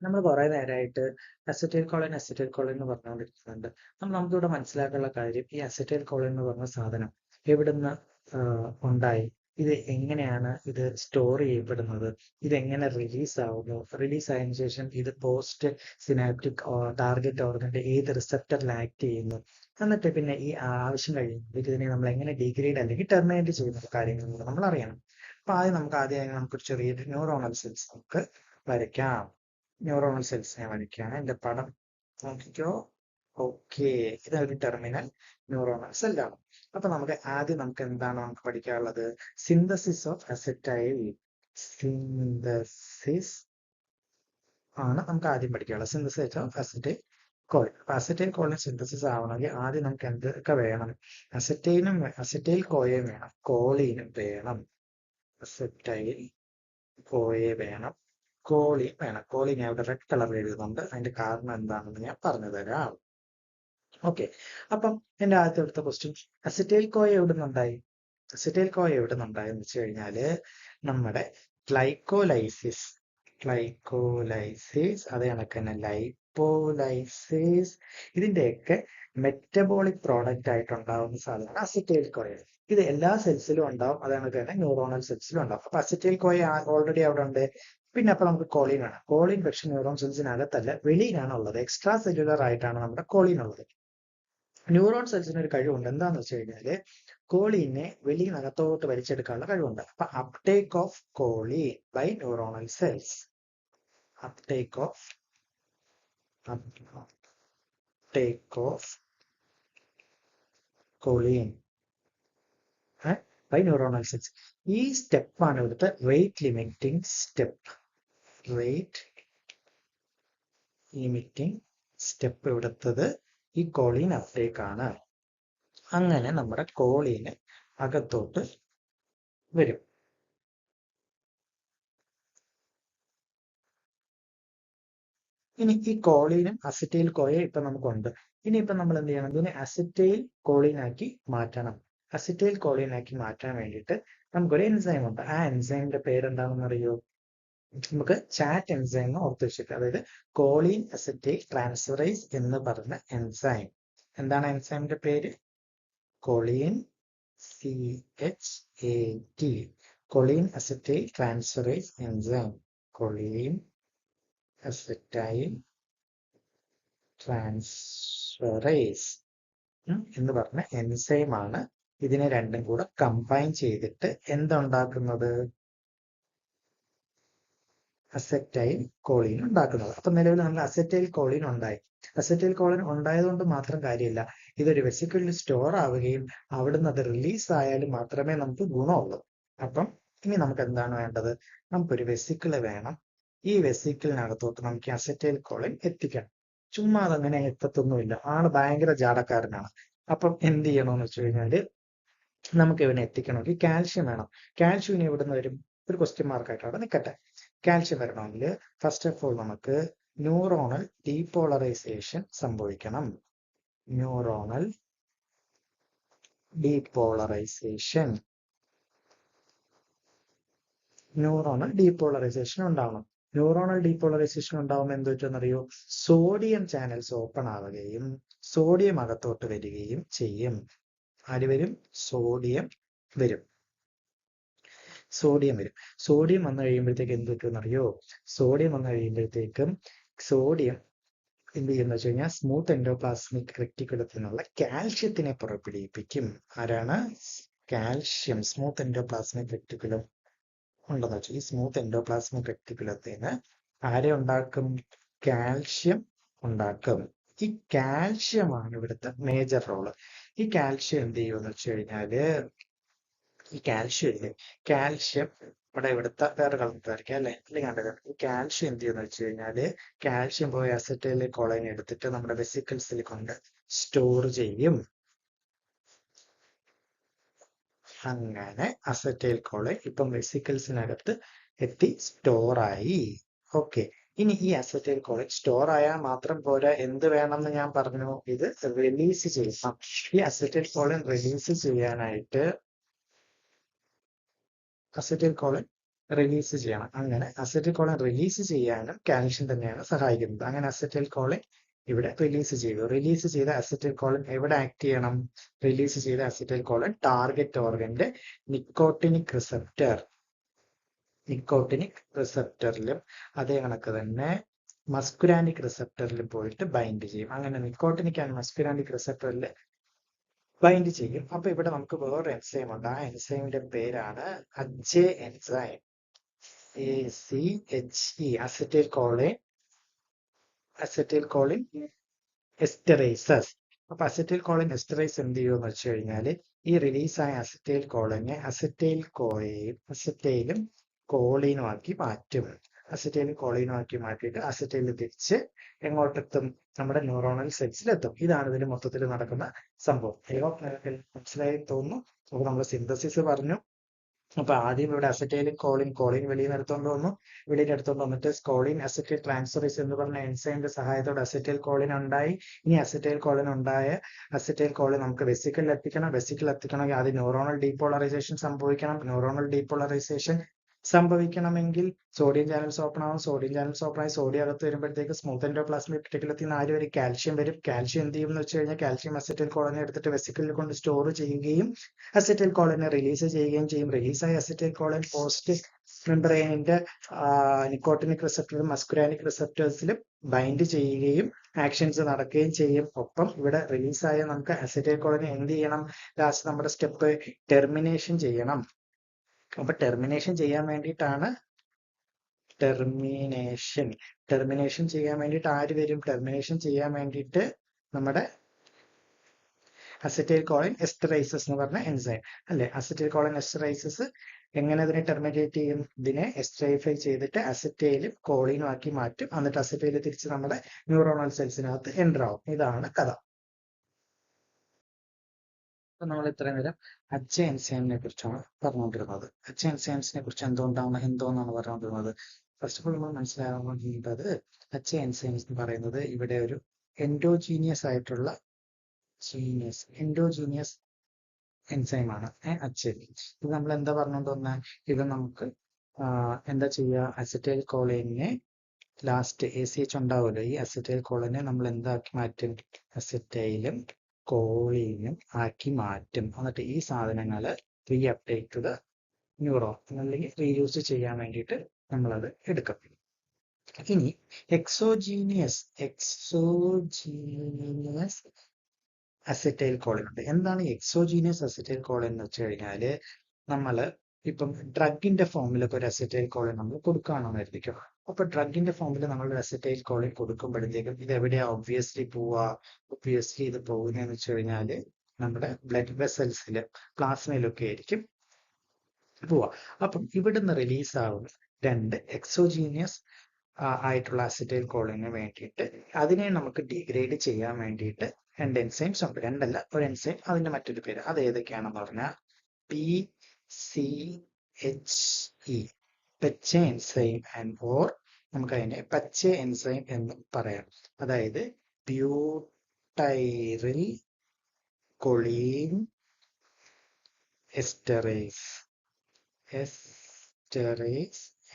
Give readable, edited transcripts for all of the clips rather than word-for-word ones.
നമ്മൾ കുറെ നേരമായിട്ട് അസറ്റൈൽ കോളിൻ എന്ന് പറഞ്ഞുകൊണ്ടിരിക്കുന്നുണ്ട്. നമുക്കിവിടെ മനസ്സിലാക്കാനുള്ള കാര്യം ഈ അസറ്റൈൽ കോളിൻ എന്ന് പറഞ്ഞ സാധനം എവിടുന്ന് ഉണ്ടായി, ഇത് എങ്ങനെയാണ് ഇത് സ്റ്റോർ ചെയ്യപ്പെടുന്നത്, ഇതെങ്ങനെ റിലീസ് ആവുന്നു, റിലീസ് ആയതിനു ശേഷം ഇത് പോസ്റ്റ് സിനാപ്റ്റിക് ടാർഗറ്റ് ഓർഗന്റെ ഏത് റിസപ്റ്ററിൽ ആക്ട് ചെയ്യുന്നു, എന്നിട്ട് പിന്നെ ഈ ആവശ്യം കഴിയുമ്പോൾ ഇതിനെ നമ്മൾ എങ്ങനെ ഡിഗ്രേഡ് അല്ലെങ്കിൽ ടെർമിനേറ്റ് ചെയ്യുന്ന കാര്യങ്ങൾ കൂടെ നമ്മൾ അറിയണം. അപ്പൊ ആദ്യമായി നമുക്കൊരു ചെറിയൊരു ന്യൂറോണൽ സെൽസ് നമുക്ക് വരയ്ക്കാം. ന്യൂറോണൽ സെൽസിനെ വരയ്ക്കുകയാണ്. എന്റെ പടം നോക്കിക്കോ. ഓക്കെ, ഇതൊരു ടെർമിനൽ ന്യൂറോണൽ സെല്ലാണ്. അപ്പൊ നമുക്ക് എന്താണ് പഠിക്കാനുള്ളത്? Synthesis of acetyl. സിന്തസിസ് ആണ് നമുക്ക് ആദ്യം പഠിക്കാനുള്ളത്. Synthesis of acetylcholine. അപ്പൊ അസറ്റൈൽ കോളിൻ സിന്തസിസ് ആവണമെങ്കിൽ ആദ്യം നമുക്ക് എന്തൊക്കെ വേണം? അസറ്റൈൽ കോയയും വേണം, കോളീനും വേണം. അസറ്റൈൽ കോയെ വേണം, കോളീൻ വേണം. കോളീൻ ഞാൻ ഇവിടെ റെഡ് കളർ എഴുതുന്നുണ്ട്. അതിന്റെ കാരണം എന്താണെന്ന് ഞാൻ പറഞ്ഞു തരാം. ഓക്കെ, അപ്പം എന്റെ അടുത്ത ക്വസ്റ്റ്യൻ, അസറ്റൈൽ കോയ എവിടെ നിന്നുണ്ടായി? അസറ്റൈൽ കോയ എവിടെ നിന്നുണ്ടായെന്ന് വെച്ച് കഴിഞ്ഞാല് നമ്മുടെ ഗ്ലൈക്കോലൈസിസ് അതേ കണക്ക് തന്നെ ലൈപ്പോലൈസിസ്, ഇതിന്റെയൊക്കെ മെറ്റബോളിക് പ്രോഡക്റ്റ് ആയിട്ടുണ്ടാവുന്ന സാധനമാണ് അസറ്റൈൽ കോയ. ഇത് എല്ലാ സെൽസിലും ഉണ്ടാവും, അതേ കണക്ക് തന്നെ ന്യൂറോണൽ സെൽസിലും ഉണ്ടാവും. അപ്പൊ അസറ്റൈൽ കോയ ഓൾറെഡി അവിടെ ഉണ്ട്. പിന്നെ അപ്പൊ നമുക്ക് കോളിൻ വേണം. കോളിൻ പക്ഷെ ന്യൂറോൺ സെൽസിനകത്തല്ല, വെളിയിലാണ് ഉള്ളത്. എക്സ്ട്രാ സെല്ലുലർ ആയിട്ടാണ് നമ്മുടെ കോളിൻ ഉള്ളത്. ന്യൂറോൺ സെൽസിന് ഒരു കഴിവുണ്ട്. എന്താന്ന് വെച്ച് കഴിഞ്ഞാല് കോളീനെ വെളിയിനകത്തോട്ട് വലിച്ചെടുക്കാനുള്ള കഴിവുണ്ട്. അപ്പൊ uptake of choline by neuronal cells, uptake of choline by neuronal cells. ഈ സ്റ്റെപ്പാണ് ഇവിടുത്തെ റേറ്റ് ലിമിറ്റിംഗ് സ്റ്റെപ്പ്. ഇവിടുത്തത് ഈ കോളീൻ അപ്ടേക്ക് ആണ്. അങ്ങനെ നമ്മുടെ കോളീന് അകത്തോട്ട് വരും. ഇനി ഈ കോളീനും അസറ്റൈൽ കോയ ഇപ്പൊ നമുക്കുണ്ട്. ഇനിയിപ്പൊ നമ്മൾ എന്ത് ചെയ്യണം? ഇതിനെ അസറ്റൈൽ കോളീനാക്കി മാറ്റണം. അസറ്റൈൽ കോളീനാക്കി മാറ്റാൻ വേണ്ടിയിട്ട് നമുക്കൊരു എൻസൈം ഉണ്ട്. ആ എൻസൈമിന്റെ പേരെന്താണെന്ന് അറിയോ? നമുക്ക് ചാറ്റ് എൻസൈം എന്ന് ഓർത്ത് വെച്ചിട്ട്, അതായത് കോളീൻ അസറ്റൈൽ ട്രാൻസ്ഫറേസ് എന്ന് പറഞ്ഞ എൻസൈം. എന്താണ് എൻസൈമിന്റെ പേര്? Choline CHAT, choline acetyl transferase enzyme. Choline acetyl transferase എന്ന് പറഞ്ഞ എൻസൈമാണ് ഇതിനെ രണ്ടും കൂടെ കമ്പൈൻ ചെയ്തിട്ട് എന്തുണ്ടാക്കുന്നത്? അസറ്റൈൽ കോളീൻ ഉണ്ടാക്കുന്നത്. അപ്പൊ നിലവിൽ നമ്മൾ അസറ്റൈൽ കോളീൻ ഉണ്ടായി. അസറ്റൈൽ കോളീൻ ഉണ്ടായതുകൊണ്ട് മാത്രം കാര്യമില്ല, ഇതൊരു വെസിക്കിളിൽ സ്റ്റോർ ആവുകയും അവിടുന്ന് അത് റിലീസ് ആയാലും മാത്രമേ നമുക്ക് ഗുണമുള്ളൂ. അപ്പം ഇനി നമുക്ക് എന്താണ് വേണ്ടത്? നമുക്കൊരു വെസിക്കിള് വേണം. ഈ വെസിക്കിളിനകത്തോട്ട് നമുക്ക് അസറ്റൈൽ കോളീൻ എത്തിക്കണം. ചുമ്മാ അതങ്ങനെ എത്തത്തൊന്നുമില്ല, ആള് ഭയങ്കര ജാടക്കാരനാണ്. അപ്പം എന്ത് ചെയ്യണമെന്ന് വെച്ച് കഴിഞ്ഞാല് നമുക്ക് ഇവനെ എത്തിക്കണമെങ്കിൽ കാൽഷ്യം വേണം. കാൽഷ്യം ഇനി എവിടുന്ന് വരും? ഒരു ക്വസ്റ്റ്യൻ മാർക്കായിട്ട് അവിടെ നിൽക്കട്ടെ. കാൽഷ്യം വരണമെങ്കിൽ ഫസ്റ്റ് ഓഫ് ഓൾ നമുക്ക് ന്യൂറോണൽ ഡീപോളറൈസേഷൻ സംഭവിക്കണം. ന്യൂറോണൽ ഡീപോളറൈസേഷൻ ഉണ്ടാവണം. ന്യൂറോണൽ ഡീപോളറൈസേഷൻ ഉണ്ടാവുമ്പോൾ എന്ത് പറ്റുമെന്നറിയോ? സോഡിയം ചാനൽസ് ഓപ്പൺ ആവുകയും സോഡിയം അകത്തോട്ട് വരികയും ചെയ്യും. ആര് വരും? സോഡിയം വരും. സോഡിയം വന്നു കഴിയുമ്പോഴത്തേക്ക് എന്ത് പറ്റുമെന്നറിയോ? സോഡിയം വന്നു കഴിയുമ്പോഴത്തേക്കും സോഡിയം എന്ത് ചെയ്യുന്ന വെച്ച് കഴിഞ്ഞാൽ സ്മൂത്ത് എൻഡോപ്ലാസ്മിക് റെക്ടിക്കുലത്തിൽ നിന്നുള്ള കാൽഷ്യത്തിനെ പുറപ്പെടുവിപ്പിക്കും. ആരാണ്? കാൽഷ്യം. സ്മൂത്ത് എൻഡോപ്ലാസ്മിക് റെക്ടിക്കുലം ഉണ്ടെന്ന് വെച്ചാൽ ഈ സ്മൂത്ത് എൻഡോപ്ലാസ്മിക് റെക്ടിക്കുലത്തിന് ആരെ ഉണ്ടാക്കും? കാൽഷ്യം ഉണ്ടാക്കും. ഈ കാൽഷ്യമാണ് ഇവിടുത്തെ മേജർ റോള്. ഈ കാൽഷ്യം എന്ത് ചെയ്യുമെന്ന് വെച്ച് കഴിഞ്ഞാല്, ഈ കാൽഷ്യം ഇവിടെ ഇവിടുത്തെ വേറെ കളറിലായിരിക്കും അല്ലെ, കണ്ടത്. ഈ കാൽഷ്യം എന്ത് ചെയ്യുന്ന വെച്ച് കഴിഞ്ഞാല്, കാൽഷ്യം പോയി അസറ്റൈൽ കോളൈൻ എടുത്തിട്ട് നമ്മുടെ വെസിക്കിൾസിൽ കൊണ്ട് സ്റ്റോർ ചെയ്യും. അങ്ങനെ അസറ്റൈൽ കോളൈൻ ഇപ്പം വെസിക്കിൾസിനകത്ത് എത്തി സ്റ്റോറായി. ഓക്കെ, ഇനി ഈ അസറ്റൈൽ കോളൈൻ സ്റ്റോർ ആയാൽ മാത്രം പോരാ, എന്ത് വേണമെന്ന് ഞാൻ പറഞ്ഞു? ഇത് റിലീസ് ചെയ്യണം. ഈ അസറ്റൈൽ കോളൈൻ റിലീസ് ചെയ്യാനായിട്ട് അസറ്റൈൽ കോളൈൻ റിലീസ് ചെയ്യണം. അങ്ങനെ അസറ്റൈൽ കോളിൻ റിലീസ് ചെയ്യാനും കാൽഷ്യം തന്നെയാണ് സഹായിക്കുന്നത്. അങ്ങനെ അസറ്റൈൽ കോളിൻ ഇവിടെ റിലീസ് ചെയ്തു. റിലീസ് ചെയ്ത അസറ്റൈൽ കോളിൻ എവിടെ ആക്ട് ചെയ്യണം? റിലീസ് ചെയ്ത അസറ്റൈൽ കോളിൻ ടാർഗറ്റ് ഓർഗന്റെ നിക്കോട്ടിനിക് റിസപ്റ്ററിലും അതേ കണക്ക് തന്നെ മസ്കുരാനിക് റിസപ്റ്ററിലും പോയിട്ട് ബൈൻഡ് ചെയ്യും. അങ്ങനെ നിക്കോട്ടിനിക് ആൻഡ് മസ്കുരാനിക് റിസപ്റ്ററിൽ ബൈൻഡ് ചെയ്യും. അപ്പൊ ഇവിടെ നമുക്ക് വേറൊരു എൻസൈം ഉണ്ട്. ആ എൻസൈമിന്റെ പേരാണ് അജെ എൻസൈം, ACHE, അസറ്റൈൽ കോളിൻ എസ്റ്ററേസസ്. അപ്പൊ അസറ്റൈൽ കോളിൻ എസ്റ്ററേസ് എന്ത് ചെയ്യുമെന്ന് വെച്ച് കഴിഞ്ഞാൽ ഈ റിലീസായ അസറ്റൈൽ കോളിനെ അസറ്റൈലും കോളീനും ആക്കി മാറ്റും. അസറ്റൈലും കോളീനും ആക്കി മാറ്റിയിട്ട് അസറ്റൈൽ തിരിച്ച് എങ്ങോട്ടെത്തും? നമ്മുടെ ന്യൂറോണൽ സെൽസിലെത്തും. ഇതാണ് ഇതിൽ മൊത്തത്തിൽ നടക്കുന്ന സംഭവം. നിങ്ങൾക്ക് മനസ്സിലായി തോന്നുന്നു. അപ്പൊ നമ്മൾ സിന്തസിസ് പറഞ്ഞു. അപ്പൊ ആദ്യം ഇവിടെ അസറ്റൈലും കോളിൻ വെളിയിൽ നിന്ന് എടുത്തോണ്ട് വന്നു. വെളിയിൽ എടുത്തോണ്ട് വന്നിട്ട് കോളിൻ അസറ്റൈൽ ട്രാൻസ്ഫറേസ് എന്ന് പറഞ്ഞ എൻസൈമിന്റെ സഹായത്തോടെ അസറ്റൈൽ കോളിൻ ഉണ്ടായി. ഇനി അസറ്റൈൽ കോളിൻ നമുക്ക് വെസിക്കിളിൽ എത്തിക്കണം. വെസിക്കിൾ എത്തിക്കണമെങ്കിൽ ആദ്യം ന്യൂറോണൽ ഡീപോളറൈസേഷൻ സംഭവിക്കണം. ന്യൂറോണൽ ഡീപോളറൈസേഷൻ സംഭവിക്കണമെങ്കിൽ സോഡിയം ചാനൽസ് ഓപ്പൺ ആവും. സോഡിയം ചാനൽസ് ഓപ്പൺ ആയി സോഡിയം അകത്ത് വരുമ്പോഴത്തേക്ക് സ്മൂത്ത് എൻഡോപ്ലാസ്മിക് റെട്ടിക്കുലത്തിൽ നിന്ന് വരും? കാൽഷ്യം വരും. കാൽഷ്യം എന്ത് ചെയ്യും എന്ന് വെച്ച് കഴിഞ്ഞാൽ കാൽഷ്യം അസറ്റൈൽ കോളിനെ എടുത്തിട്ട് വെസിക്കിളിൽ കൊണ്ട് സ്റ്റോർ ചെയ്യുകയും അസറ്റൈൽ കോളിനെ റിലീസ് ചെയ്യുകയും ചെയ്യും. റിലീസായ അസറ്റൈൽ കോളിൻ പോസ്റ്റ് മെംബ്രെയിനിന്റെ നിക്കോട്ടിനിക് റിസപ്റ്ററും മസ്കുരാനിക് റിസപ്റ്റേഴ്സിലും ബൈൻഡ് ചെയ്യുകയും ആക്ഷൻസ് നടക്കുകയും ചെയ്യും. ഒപ്പം ഇവിടെ റിലീസായ നമുക്ക് അസറ്റൈൽ കോളിനെ എന്ത് ചെയ്യണം? ലാസ്റ്റ് നമ്മുടെ സ്റ്റെപ്പ് ടെർമിനേഷൻ ചെയ്യണം. അപ്പൊ ടെർമിനേഷൻ ചെയ്യാൻ വേണ്ടിയിട്ടാണ് ടെർമിനേഷൻ ചെയ്യാൻ വേണ്ടിയിട്ട് ആര് വരും? ടെർമിനേഷൻ ചെയ്യാൻ വേണ്ടിയിട്ട് നമ്മുടെ അസറ്റൈൽ കോളിൻ എസ്റ്ററൈസസ് എന്ന് പറഞ്ഞ എൻസൈം അല്ലെ. അസറ്റൈൽ കോളിൻ എസ്റ്ററൈസസ് എങ്ങനെ അതിനെ ടെർമിനേറ്റ് ചെയ്യും? ഇതിനെ എസ്റ്ററൈഫൈ ചെയ്തിട്ട് അസറ്റൈലും കോളിനും ആക്കി മാറ്റും. എന്നിട്ട് അസറ്റൈൽ തിരിച്ച് നമ്മുടെ ന്യൂറോണൽ സെൽസിനകത്ത് എൻ്റർ ആവും. ഇതാണ് കഥ. അപ്പൊ നമ്മൾ ഇത്രയും നേരം അച്ഛ എൻസൈമിനെ കുറിച്ചാണ് പറഞ്ഞുകൊണ്ടിരുന്നത്. അച്ഛ എൻസൈംസിനെ കുറിച്ച് എന്തോന്നാണ് പറഞ്ഞുകൊണ്ടിരുന്നത്. ഫസ്റ്റ് ഓഫ് ഓൾ നമ്മൾ മനസ്സിലാവേണ്ടത് അച്ഛ എൻസൈംസ് എന്ന് പറയുന്നത് ഇവിടെ ഒരു എൻഡോജീനിയസ് ആയിട്ടുള്ള എൻഡോജീനിയസ് എൻസൈമാണ് അച്ഛൻ. ഇത് നമ്മൾ എന്താ പറഞ്ഞുകൊണ്ട് വന്നാൽ ഇത് നമുക്ക് എന്താ ചെയ്യുക? അസറ്റൈൽ കോളിനെ ലാസ്റ്റ് ACH ഉണ്ടാവുമല്ലോ. ഈ അസറ്റൈൽ കോളിനെ നമ്മൾ എന്താക്കി മാറ്റും? അസറ്റൈലും കോളീനും ആക്കി മാറ്റും. എന്നിട്ട് ഈ സാധനങ്ങൾ reuptake to the neuron അല്ലെങ്കിൽ റീയൂസ് ചെയ്യാൻ വേണ്ടിയിട്ട് നമ്മളത് എടുക്കും. ഇനി എക്സോജീനിയസ് അസറ്റൈൽ കോളിൻ ഉണ്ട്. എന്താണ് എക്സോജീനിയസ് അസറ്റൈൽ കോളിൻ എന്ന് വെച്ച് കഴിഞ്ഞാല് നമ്മൾ ഇപ്പം ഡ്രഗിന്റെ ഫോമിലൊക്കെ ഒരു അസറ്റൈൽ കോളിൻ നമ്മൾ കൊടുക്കുകയാണെന്ന് കരുതിക്കും. അപ്പൊ ഡ്രഗിന്റെ ഫോമിൽ നമ്മൾ ഒരു അസറ്റൈൽ കോളിൻ കൊടുക്കുമ്പോഴത്തേക്കും ഇത് എവിടെയാ ഒബ്വിയസ്ലി ഇത് പോകുന്നതെന്ന് വെച്ച് കഴിഞ്ഞാല് നമ്മുടെ ബ്ലഡ് വെസൽസിൽ പ്ലാസ്മയിലൊക്കെ ആയിരിക്കും പോവാ. അപ്പം ഇവിടുന്ന് റിലീസ് ആവുന്ന രണ്ട് എക്സോജീനിയസ് ആയിട്ടുള്ള അസറ്റൈൽ കോളിന് വേണ്ടിയിട്ട് അതിനെ നമുക്ക് ഡിഗ്രേഡ് ചെയ്യാൻ വേണ്ടിയിട്ട് രണ്ട് എൻസൈംസ് ഉണ്ട്. രണ്ടല്ല, ഒരു എൻസൈം, അതിന്റെ മറ്റൊരു പേര്. അത് ഏതൊക്കെയാണെന്ന് പറഞ്ഞാൽ PCHE, പച്ച എൻസൈം ഓർ നമുക്ക് അതിനെ പച്ച എൻസൈം എന്ന് പറയാം. അതായത് butyryl choline esterase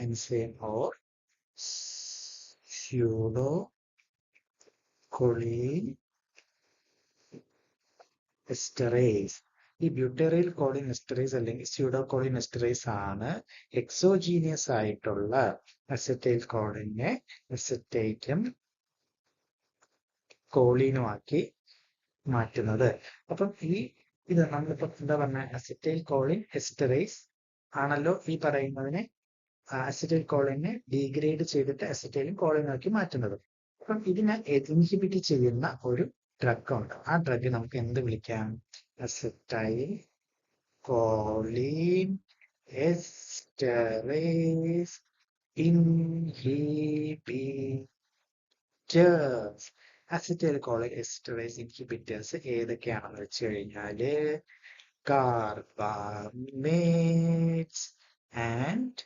enzyme or pseudocholine esterase. ഈ ബ്യൂട്ടേറിയൽ കോളിൻ എസ്റ്ററേസ് അല്ലെങ്കിൽ സ്യൂഡോകോളിൻ എസ്റ്ററേസ് ആണ് എക്സോജീനിയസ് ആയിട്ടുള്ള അസറ്റൈൽ കോളിനെ അസറ്റൈറ്റും കോളീനുമാക്കി മാറ്റുന്നത്. അപ്പം ഇത് നമ്മളിപ്പോ എന്താ പറഞ്ഞ അസറ്റൈൽ കോളിൻ എസ്റ്ററേസ് ആണല്ലോ ഈ പറയുന്നതിനെ അസറ്റൈൽ കോളിനെ ഡീഗ്രേഡ് ചെയ്തിട്ട് അസറ്റൈലും കോളിനാക്കി മാറ്റുന്നത്. അപ്പം ഇതിനെ ഇൻഹിബിറ്റ് ചെയ്യുന്ന ഒരു ഡ്രഗ് ഉണ്ട്. ആ ഡ്രഗ് നമുക്ക് എന്ത് വിളിക്കാം? Acetyl Colin esterase inhibitors. Acetyl Colin esterase inhibitors ഏതൊക്കെയാണെന്ന് വെച്ച് കഴിഞ്ഞാല് കാർബാമേറ്റ്സ് ആൻഡ്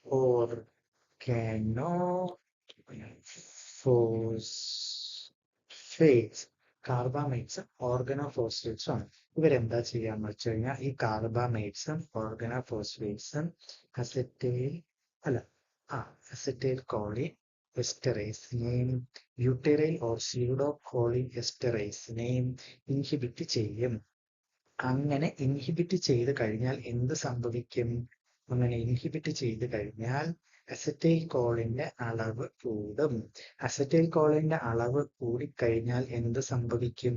organophosphates. കാർബാമൈഡ്സും ഓർഗനോഫോസ്ഫേറ്റ്സും ആണ്. ഇവരെന്താ ചെയ്യാന്ന് വെച്ച് കഴിഞ്ഞാൽ ഈ കാർബാമൈഡ്സും ഓർഗനോഫോസ്ഫേറ്റ്സും അസറ്റൈൽ അല്ല അസറ്റൈൽ കോളിൻ എസ്റ്ററേസിനെയും ബ്യൂട്ടൈൽ ഓർ സ്യൂഡോ കോളിൻ എസ്റ്ററേസിനെയും ഇൻഹിബിറ്റ് ചെയ്യും. അങ്ങനെ ഇൻഹിബിറ്റ് ചെയ്ത് കഴിഞ്ഞാൽ എന്ത് സംഭവിക്കും? അങ്ങനെ ഇൻഹിബിറ്റ് ചെയ്ത് കഴിഞ്ഞാൽ അസറ്റൈൽ കോളിന്റെ അളവ് കൂടും. അസറ്റൈൽ കോളിന്റെ അളവ് കൂടിക്കഴിഞ്ഞാൽ എന്ത് സംഭവിക്കും?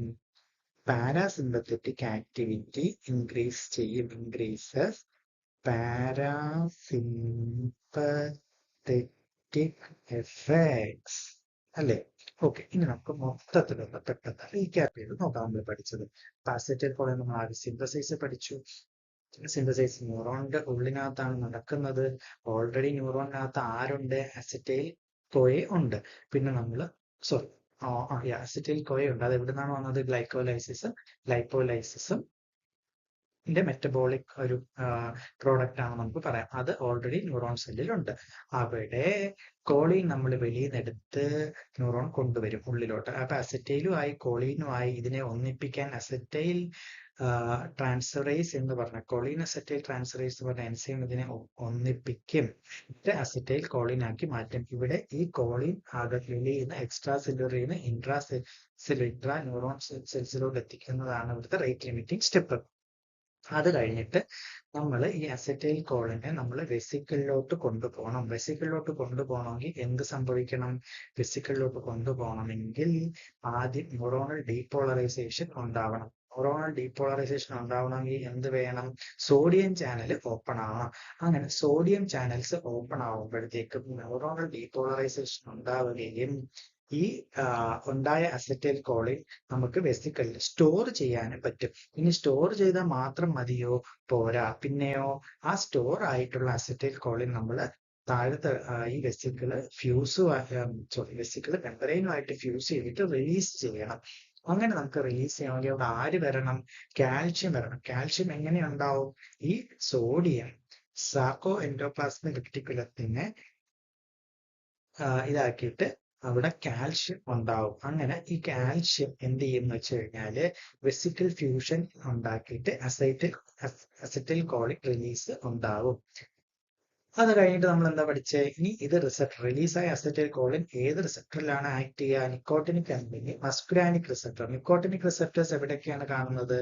പാരാസിമ്പത്തറ്റിക് ആക്ടിവിറ്റി ഇൻക്രീസ് ചെയ്യും. ഇൻക്രീസസ് പാരാസിമ്പത്തറ്റിക് എഫക്ട്സ് അല്ലേ? ഓക്കെ, ഇനി നമുക്ക് മൊത്തത്തിലുള്ള പെട്ടെന്ന് റീക്യാപ്പ് ചെയ്ത് നോക്കാം. നമ്മൾ പഠിച്ചത് അസറ്റൈൽ കോളിൻ നമ്മൾ ആദ്യം സിന്തസൈസ് പഠിച്ചു. സിന്തസൈസ് ന്യൂറോണിന്റെ ഉള്ളിനകത്താണ് നടക്കുന്നത്. ഓൾറെഡി ന്യൂറോണിനകത്ത് ആരുണ്ട്? അസറ്റൈൽ കോയെ ഉണ്ട്. പിന്നെ നമ്മൾ അസറ്റൈൽ കോയ ഉണ്ട്. അത് എവിടെ നിന്നാണ് വന്നത്? ഗ്ലൈക്കോലൈസിസും മെറ്റബോളിക് ഒരു പ്രോഡക്റ്റ് ആണ് നമുക്ക് പറയാം. അത് ഓൾറെഡി ന്യൂറോൺ സെല്ലിലുണ്ട്. അവിടെ കോളീൻ നമ്മൾ വെളിയിൽ നിന്ന് എടുത്ത് ന്യൂറോൺ കൊണ്ടുവരും ഉള്ളിലോട്ട്. അപ്പൊ അസറ്റൈലുമായി കോളീനുമായി ഇതിനെ ഒന്നിപ്പിക്കാൻ അസറ്റൈൽ ട്രാൻസ്ഫറേസ് എന്ന് പറഞ്ഞ കോളീൻ അസറ്റൈൽ ട്രാൻസ്ഫറേസ് എന്ന് പറഞ്ഞ എൻസൈം ഇതിനെ ഒന്നിപ്പിക്കും. ഇത് അസറ്റൈൽ കോളീൻ ആക്കി മാറ്റും. ഇവിടെ ഈ കോളീൻ വെളിയിൽ നിന്ന് എക്സ്ട്രാ സെല്ലുലറിൽ നിന്ന് ഇൻട്രാ ന്യൂറോൺ സെൽസിലോട്ട് എത്തിക്കുന്നതാണ് ഇവിടുത്തെ റേറ്റ് ലിമിറ്റിംഗ് സ്റ്റെപ്പ്. അത് കഴിഞ്ഞിട്ട് നമ്മൾ ഈ അസറ്റൈൽ കോളിനെ നമ്മൾ വെസിക്കിളിലോട്ട് കൊണ്ടുപോകണം. വെസിക്കിളിലോട്ട് കൊണ്ടുപോകണമെങ്കിൽ എന്ത് സംഭവിക്കണം? വെസിക്കിളിലോട്ട് കൊണ്ടുപോകണമെങ്കിൽ ആദ്യം ന്യൂറോണൽ ഡീപോളറൈസേഷൻ ഉണ്ടാവണം. ന്യൂറോണൽ ഡീപോളറൈസേഷൻ ഉണ്ടാവണമെങ്കിൽ എന്ത് വേണം? സോഡിയം ചാനൽ ഓപ്പൺ ആവണം. അങ്ങനെ സോഡിയം ചാനൽസ് ഓപ്പൺ ആവുമ്പോഴത്തേക്കും ന്യൂറോണൽ ഡീപോളറൈസേഷൻ ഉണ്ടാവുകയും ഈ ഉണ്ടായ അസറ്റൈൽ കോളിൻ നമുക്ക് വെസിക്കിളിൽ സ്റ്റോർ ചെയ്യാനും പറ്റും. ഇനി സ്റ്റോർ ചെയ്താൽ മാത്രം മതിയോ? പോരാ. പിന്നെയോ? ആ സ്റ്റോർ ആയിട്ടുള്ള അസറ്റൈൽ കോളിൻ നമ്മൾ താഴത്തെ ഈ വെസിക്കിള് വെസിക്കിള് മെമ്പറൈനുമായിട്ട് ഫ്യൂസ് ചെയ്തിട്ട് റിലീസ് ചെയ്യണം. അങ്ങനെ നമുക്ക് റിലീസ് ചെയ്യണമെങ്കിൽ അവിടെ ആര് വരണം? കാൽഷ്യം വരണം. കാൽഷ്യം എങ്ങനെ ഉണ്ടാവും? ഈ സോഡിയം സാക്കോ എൻഡോപ്ലാസ്മിക് റെറ്റിക്കുലത്തിനെ ഇതാക്കിയിട്ട് അവിടെ കാൽഷ്യം ഉണ്ടാവും. അങ്ങനെ ഈ കാൽഷ്യം എന്ത് ചെയ്യും എന്ന് വെച്ച് കഴിഞ്ഞാല് വെസിക്കൽ ഫ്യൂഷൻ ഉണ്ടാക്കിയിട്ട് അസറ്റൈൽ കോളിൻ റിലീസ് ഉണ്ടാവും. അത് കഴിഞ്ഞിട്ട് നമ്മൾ എന്താ പഠിച്ചേ? ഇനി ഇത് റിലീസായ അസറ്റൈൽ കോളിൻ ഏത് റിസപ്റ്ററിലാണ് ആക്ട് ചെയ്യുക? നിക്കോട്ടിനിക് അല്ലെങ്കിൽ മസ്കുരാനിക് റിസപ്റ്റർ. നിക്കോട്ടിനിക് റിസപ്റ്റേഴ്സ് എവിടെയൊക്കെയാണ് കാണുന്നത്?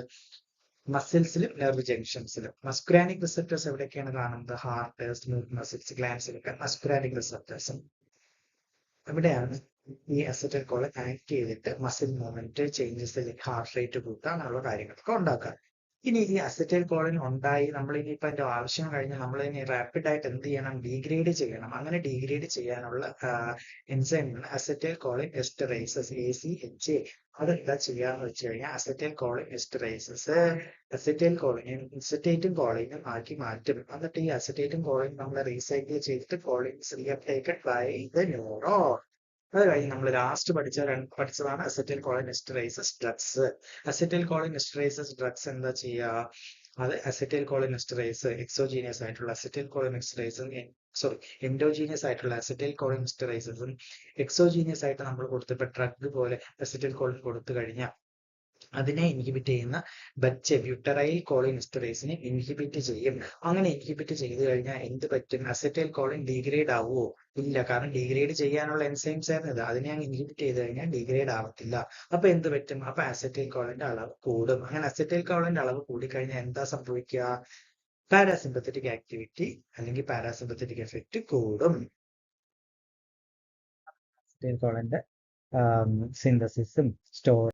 മസിൽസിലും നെർവ് ജംഗ്ഷൻസിലും. മസ്കുരാനിക് റിസപ്റ്റേഴ്സ് എവിടെയൊക്കെയാണ് കാണുന്നത്? ഹാർട്ട്, സ്മൂത്ത് മസിൽസ്, ഗ്ലാൻസിലൊക്കെ മസ്കുരാനിക് റിസപ്റ്റേഴ്സ്. എവിടെയാണ് ഈ അസറ്റൈൽ കോളിൻ ആക്ട് ചെയ്തിട്ട് muscle movement changes, heart rate കൂട്ടുക, അങ്ങനെയുള്ള കാര്യങ്ങളൊക്കെ ഉണ്ടാക്കുക. ഇനി ഈ അസറ്റൈൽ കോളിൻ ഉണ്ടായി നമ്മൾ ഇനിയിപ്പോ അതിന്റെ ആവശ്യം കഴിഞ്ഞ് നമ്മൾ ഇനി റാപ്പിഡ് ആയിട്ട് എന്ത് ചെയ്യണം? ഡീഗ്രേഡ് ചെയ്യണം. അങ്ങനെ ഡീഗ്രേഡ് ചെയ്യാനുള്ള എൻസൈമാണ് അസറ്റൈൽ കോളിൻ എസ്റ്ററേസസ്, ACHA. അതെന്താ ചെയ്യാന്ന് വെച്ച് കഴിഞ്ഞാൽ അസറ്റൈൽ കോളിൻ എസ്റ്ററേസസ് അസറ്റേറ്റും കോളിനും ആക്കി മാറ്റും. എന്നിട്ട് ഈ അസറ്റേറ്റും കോളിൻ നമ്മൾ റീസൈക്കിൾ ചെയ്തിട്ട് cholines reuptaked by the neuron. അത് കഴിഞ്ഞ് നമ്മൾ ലാസ്റ്റ് പഠിച്ചതാണ് acetyl choline esterases drugs. Acetyl choline esterases drugs എന്താ ചെയ്യുക? അത് അസറ്റൈൽ കോളിൻ എസ്റ്ററേസ് എക്സോജീനിയസ് ആയിട്ടുള്ള അസറ്റൈൽ കോളിൻ എസ്റ്ററേസും എൻഡോജീനിയസ് ആയിട്ടുള്ള അസറ്റൈൽ കോളിൻ എസ്റ്ററേസസും എക്സോജീനിയസ് ആയിട്ട് നമ്മൾ കൊടുത്തിട്ട് ഡ്രഗ് പോലെ അസറ്റൈൽ കോളിൻ കൊടുത്തു കഴിഞ്ഞാൽ അതിനെ ഇൻഹിബിറ്റ് ചെയ്യുന്ന ബ്യൂട്ടറൈൽ കോളിൻ എസ്റ്ററേസിനെ ഇൻഹിബിറ്റ് ചെയ്യും. അങ്ങനെ ഇൻഹിബിറ്റ് ചെയ്തു കഴിഞ്ഞാൽ എന്ത് പറ്റും? അസറ്റൈൽ കോളിൻ ഡീഗ്രേഡ് ആവുമോ? ഇല്ല. കാരണം ഡീഗ്രേഡ് ചെയ്യാനുള്ള എൻസൈംസ് ആയിരുന്നു ഇത്. അതിനെ അങ്ങ് ഇൻഹിബിറ്റ് ചെയ്ത് കഴിഞ്ഞാൽ ഡീഗ്രേഡ് ആവത്തില്ല. അപ്പൊ എന്ത് പറ്റും? അപ്പൊ അസറ്റൈൽ കോളിന്റെ അളവ് കൂടും. അങ്ങനെ അസറ്റൈൽ കോളിന്റെ അളവ് കൂടിക്കഴിഞ്ഞാൽ എന്താ സംഭവിക്കുക? പാരാസിമ്പത്തറ്റിക് ആക്ടിവിറ്റി അല്ലെങ്കിൽ പാരാസിമ്പത്തറ്റിക് എഫക്റ്റ് കൂടും. അസറ്റൈൽ കോളിന്റെ സിന്തസിസും സ്റ്റോർ